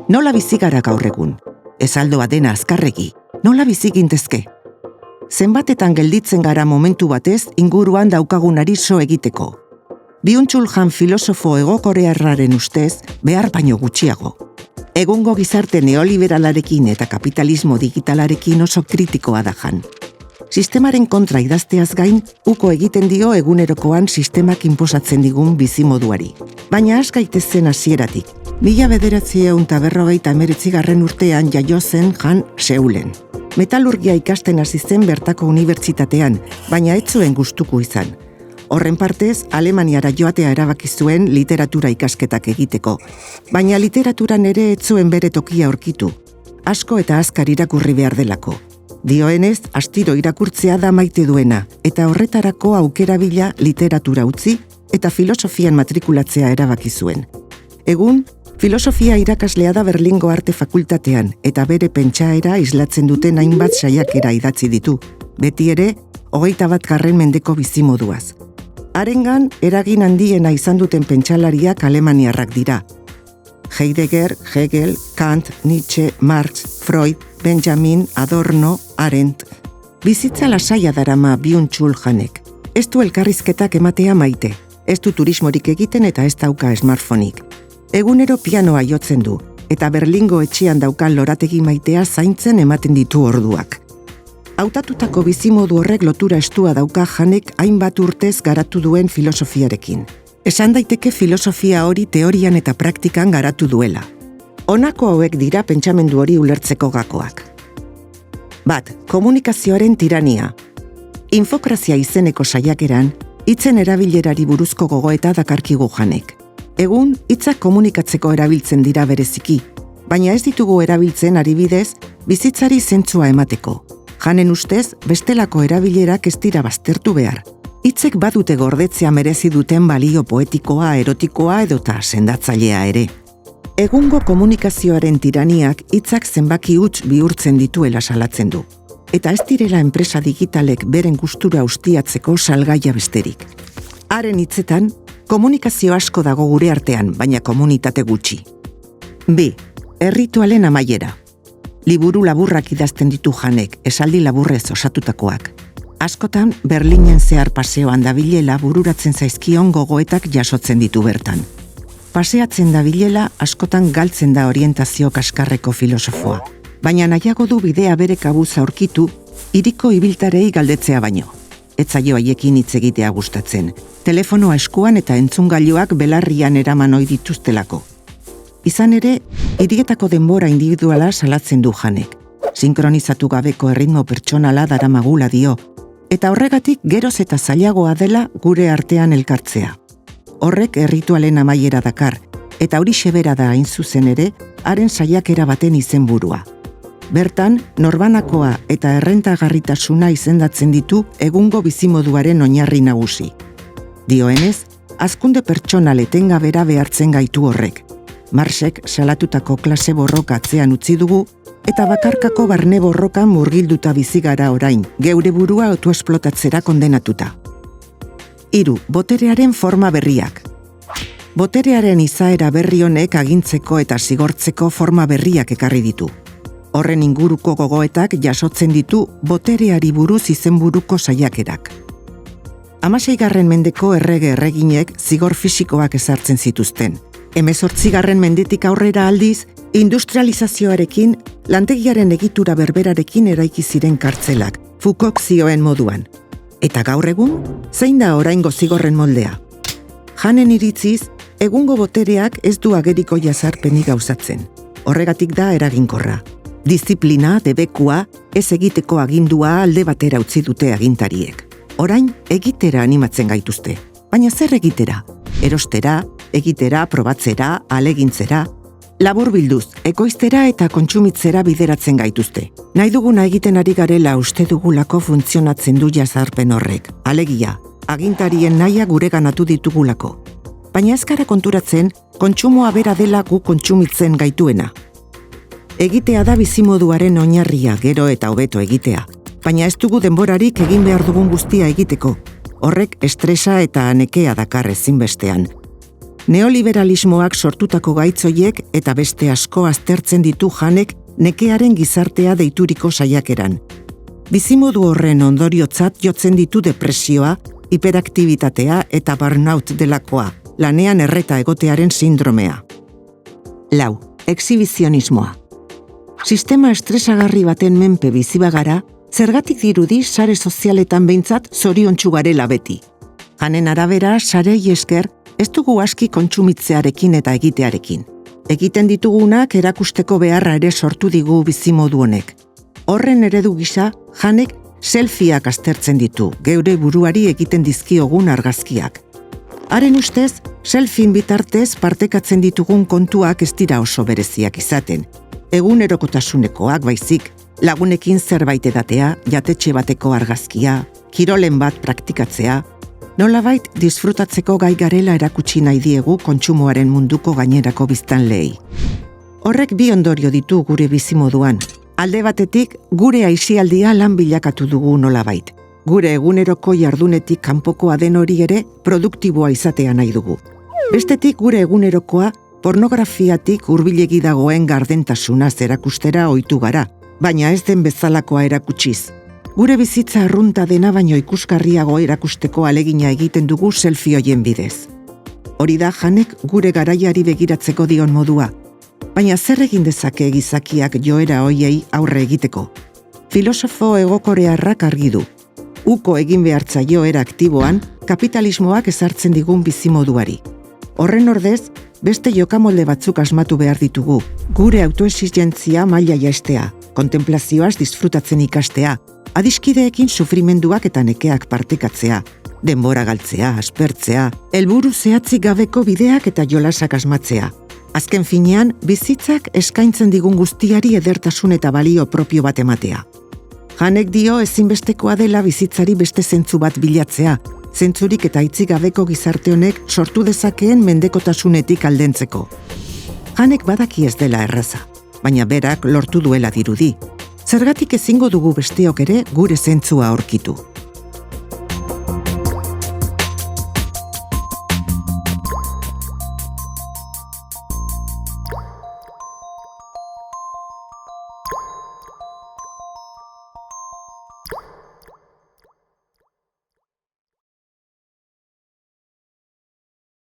Nola bizi gara gaur egun? Ez aldoa dena azkarregi. Nola bizi gintezke? Zenbatetan gelditzen gara momentu batez inguruan daukagunari so egiteko. Byung-Chul Han filosofo hegokorearraren ustez behar baino gutxiago. Egungo gizarte neoliberalarekin eta kapitalismo digitalarekin oso kritikoa da Han. Sistemaren kontra idazteaz gain, uko egiten dio egunerokoan sistemak inposatzen digun bizimoduari. Baina has gaitezen hasieratik. 1959 urtean jaio zen Han Seulen. Metalurgia ikasten hasi zen bertako unibertsitatean, baina ez zuen gustuko izan. Horren partez, Alemaniara joatea erabaki zuen literatura ikasketak egiteko. Baina literaturan ere ez zuen bere tokia aurkitu. Asko eta azkar irakurri behar delako. Dioenez, astiro irakurtzea da maite duena, eta horretarako aukera bila literatura utzi eta filosofian matrikulatzea erabaki zuen. Egun, filosofia irakaslea da Berlingo Arte Fakultatean, eta bere pentsaera islatzen duten hainbat saiakera idatzi ditu, beti ere, 21. mendeko bizimoduaz. Harengan, eragin handiena izan duten pentsalariak alemaniarrak dira. Heidegger, Hegel, Kant, Nietzsche, Marx, Freud, Benjamin, Adorno, Arendt. Bizitza lasaia darama Byung-Chul Hanek. Ez du elkarrizketak ematea maite, ez du turismorik egiten eta ez dauka smartphoneik. Egunero pianoa jotzen du, eta Berlingo etxean daukan lorategi maitea zaintzen ematen ditu orduak. Hautatutako bizimodu horrek lotura estua dauka Hanek hainbat urtez garatu duen filosofiarekin. Esan daiteke filosofia hori teorian eta praktikan garatu duela. Honako hauek dira pentsamendu hori ulertzeko gakoak. 1. Komunikazioaren tirania. Infokrazia izeneko saiakeran, hitzen erabilerari buruzko gogoeta dakarkigu Hanek. Egun, hitzak komunikatzeko erabiltzen dira bereziki, baina ez ditugu erabiltzen adibidez bizitzari zentzua emateko. Hanen ustez, bestelako erabilerak ez dira baztertu behar. Hitzek badute gordetzea merezi duten balio poetikoa, erotikoa edota sendatzailea ere. Egungo komunikazioaren tiraniak hitzak zenbaki huts bihurtzen dituela salatzen du. Eta ez direla enpresa digitalek beren gustura ustiatzeko salgaia besterik. Haren hitzetan, komunikazio asko dago gure artean, baina komunitate gutxi. 2. Erritualen amaiera. Liburu laburrak idazten ditu Hanek, esaldi laburrez osatutakoak. Askotan, Berlinen zehar paseoan dabilela bururatzen zaizkion gogoetak jasotzen ditu bertan. Paseatzen dabilela askotan galtzen da orientazio kaskarreko filosofoa, baina nahiago du bidea bere kabuz aurkitu, hiriko ibiltarei galdetzea baino. Ez zaio haiekin hitz egitea gustatzen, telefonoa eskuan eta entzungailuak belarrian eraman ohi dituztelako. Izan ere, hirietako denbora individuala salatzen du Hanek. Sinkronizatu gabeko erritmo pertsonala daramagula dio, eta horregatik geroz eta zailagoa dela gure artean elkartzea. Horrek erritualen amaiera dakar, eta horixe bera da hain zuzen ere, haren saiakera baten izenburua. Bertan, norbanakoa eta errentagarritasuna izendatzen ditu egungo bizimoduaren oinarri nagusi. Dioenez, hazkunde pertsonal etengabera behartzen gaitu horrek. Marxek salatutako klase borroka atzean utzi dugu, eta bakarkako barne borrokan murgilduta bizi gara orain, geure burua autoesplotatzera kondenatuta. 3. Boterearen forma berriak. Boterearen izaera berri honek agintzeko eta zigortzeko forma berriak ekarri ditu. Horren inguruko gogoetak jasotzen ditu botereari buruz izenburuko saiakerak. 16. mendeko erreginek zigor fisikoak ezartzen zituzten. 18. mendetik aurrera aldiz, industrializazioarekin, lantegiaren egitura berberarekin eraiki ziren kartzelak, Foucaultok zioen moduan. Eta gaur egun, zein da oraingo zigorren moldea? Hanen iritziz, egungo botereak ez du ageriko jazarpenik gauzatzen. Horregatik da eraginkorra. Diziplina, debekua, ez egiteko agindua alde batera utzi dute agintariek. Orain, egitera animatzen gaituzte. Baina zer egitera? Erostera, egitera, probatzera, alegintzera. Laburbilduz, ekoiztera eta kontsumitzera bideratzen gaituzte. Nahi duguna egiten ari garela uste dugulako funtzionatzen du jazarpen horrek. Alegia, agintarien nahia gure ganatu ditugulako. Baina ez gara konturatzen, kontsumoa bera dela gu kontsumitzen gaituena. Egitea da bizimoduaren oinarria, gero eta hobeto egitea. Baina ez dugu denborarik egin behar dugun guztia egiteko. Horrek estresa eta nekea dakar ezinbestean. Neoliberalismoak sortutako gaitzoiek eta beste asko aztertzen ditu Hanek nekearen gizartea deituriko saiakeran. Bizimodu horren ondoriotzat jotzen ditu depresioa, hiperaktibitatea eta burnout delakoa, lanean erreta egotearen sindromea. 4. Exhibizionismoa. Sistema estresagarri baten menpe bizi bagara, zergatik dirudi sare sozialetan behintzat zoriontsu garela beti. Hanen arabera, sarei esker, ez dugu aski kontsumitzearekin eta egitearekin. Egiten ditugunak erakusteko beharra ere sortu digu bizimodu honek. Horren eredu gisa, Hanek selfieak aztertzen ditu, geure buruari egiten dizkiogun argazkiak. Haren ustez, selfien bitartez partekatzen ditugun kontuak ez dira oso bereziak izaten. Egunerokotasunekoak baizik, lagunekin zerbait edatea, jatetxe bateko argazkia, kirolen bat praktikatzea, nolabait disfrutatzeko gai garela erakutsi nahi diegu kontsumoaren munduko gainerako biztanleei. Horrek bi ondorio ditu gure bizimoduan. Alde batetik, gure aisialdia lan bilakatu dugu nolabait. Gure eguneroko jardunetik kanpokoa den hori ere produktiboa izatea nahi dugu. Bestetik gure egunerokoa pornografiatik hurbilegi dagoen gardentasunaz erakustera ohitu gara, baina ez den bezalakoa erakutsiz. Gure bizitza arrunta dena baino ikusgarriago erakusteko alegina egiten dugu selfie hoien bidez. Hori da Hanek gure garaiari begiratzeko dion modua. Baina zer egin dezake gizakiak joera hoiei aurre egiteko? Filosofo egokorearrak argi du. Uko egin behartza joera aktiboan, kapitalismoak ezartzen digun bizimoduari. Horren ordez, beste jokamolde batzuk asmatu behar ditugu. Gure autoexigentzia maila jaistea, kontemplazioaz disfrutatzen ikastea, adiskideekin sufrimenduak eta nekeak partekatzea, denbora galtzea, aspertzea, helburu zehatzik gabeko bideak eta jolasak asmatzea. Azken finean, bizitzak eskaintzen digun guztiari edertasun eta balio propio bat ematea. Hanek dio ezinbestekoa dela bizitzari beste zentzu bat bilatzea, zentzurik eta hitzik gabeko gizarte honek sortu dezakeen mendekotasunetik aldentzeko. Hanek badaki ez dela erraza, baina berak lortu duela dirudi. Zergatik ezingo dugu besteok ere gure zentzua aurkitu.